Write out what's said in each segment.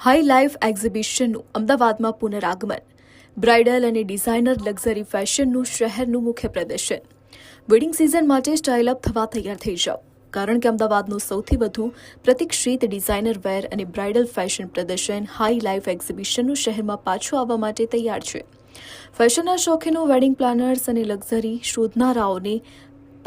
High life એક્ઝિબિશનનું અમદાવાદમાં પુનરાગમન. Bridal અને designer luxury ફેશનનું શહેરનું મુખ્ય પ્રદર્શન. વેડિંગ સિઝન માટે સ્ટાઇલ અપ થવા તૈયાર થઈ જાઓ, કારણ કે અમદાવાદનું સૌથી વધુ પ્રતિક્ષિત ડિઝાઇનર વેર અને બ્રાઇડલ ફેશન પ્રદર્શન હાઈ લાઈફ એક્ઝિબિશનનું શહેરમાં પાછું આવવા માટે તૈયાર છે. ફેશનના શોખીનો, વેડિંગ પ્લાનર્સ અને લક્ઝરી શોધનારાઓને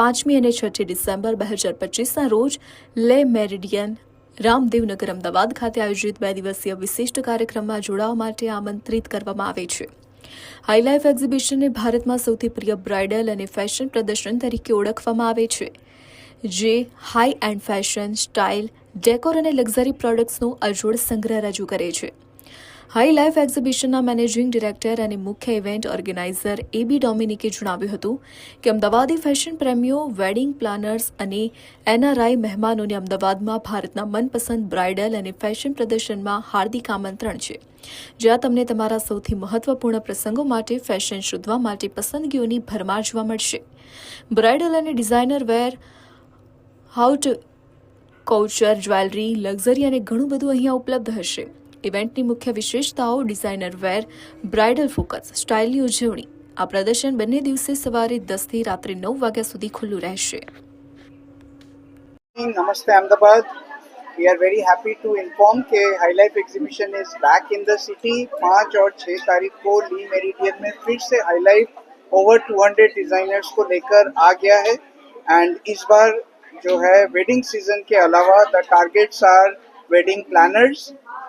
5મી અને 6ઠી ડિસેમ્બર 2025ના રોજ લે મેરિડિયન રામદેવનગર અમદાવાદ ખાતે આયોજિત 2 દિવસીય વિશિષ્ટ કાર્યક્રમમાં જોડાવા માટે આમંત્રિત કરવામાં આવે છે. હાઈ લાઈફ એક્ઝિબિશનને ભારતમાં સૌથી પ્રિય બ્રાઇડલ અને ફેશન પ્રદર્શન તરીકે ઓળખવામાં આવે છે, જે high and fashion, style, decor અને લક્ઝરી પ્રોડક્ટ્સનો અજોડ સંગ્રહ રજૂ કરે છે. હાઈ લાઈફ એક્ઝિબિશનના મેનેજિંગ ડિરેક્ટર અને મુખ્ય ઇવેન્ટ ઓર્ગેનાઇઝર એબી ડોમિનિકે જણાવ્યું હતું કે અમદાવાદી ફેશન પ્રેમીઓ, વેડિંગ પ્લાનર્સ અને એનઆરઆઈ મહેમાનોને અમદાવાદમાં ભારતના મનપસંદ બ્રાઇડલ અને ફેશન પ્રદર્શનમાં હાર્દિક આમંત્રણ છે, જ્યાં તમને તમારા સૌથી મહત્વપૂર્ણ પ્રસંગો માટે ફેશન શોધવા માટે પસંદગીઓની ભરમાર જોવા મળશે. બ્રાઇડલ અને ડિઝાઇનર વેર, હાઉટ કૌચર, જ્વેલરી, લક્ઝરી અને ઘણું બધું અહીંયા ઉપલબ્ધ હશે. ઇવેન્ટની મુખ્ય વિશેષતાઓ: ડિઝાઇનર વેર, બ્રાઇડલ ફોકસ, સ્ટાઇલની ઉજવણી. આ પ્રદર્શન બંને દિવસે સવારે 10 થી રાત્રે 9 વાગ્યા સુધી ખુલ્લું રહેશે. Namaste Ahmedabad. We are very happy to inform कि High Life Exhibition is back in the city. 5 और 6 तारीख को ली मेरिडियन में फिर से High Life ओवर 200 डिजाइनर्स को लेकर आ गया है. एंड इस बार जो है वेडिंग सीजन के अलावा the targets are wedding planners,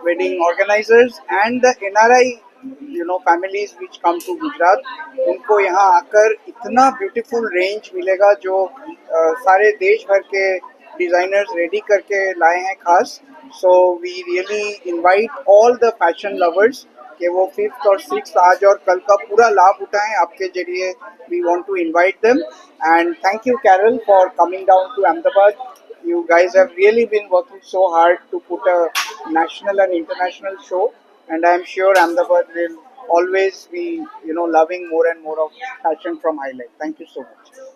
wedding organisers and the NRI families which come to Gujarat. उनको यहाँ आकर इतना ब्यूटीफुल रेंज मिलेगा जो सारे देश भर के डिजाइनर्स रेडी करके लाए हैं खास. So we really invite all the fashion lovers कि वो 5th और 6th आज और कल का पूरा लाभ उठाएं. आपके जरिए we want to invite them. And thank you Carol for coming down to Ahmedabad. You guys have really been working so hard to put a national and international show, and I am sure Ahmedabad will always be loving more and more of fashion from High Life. Thank you so much.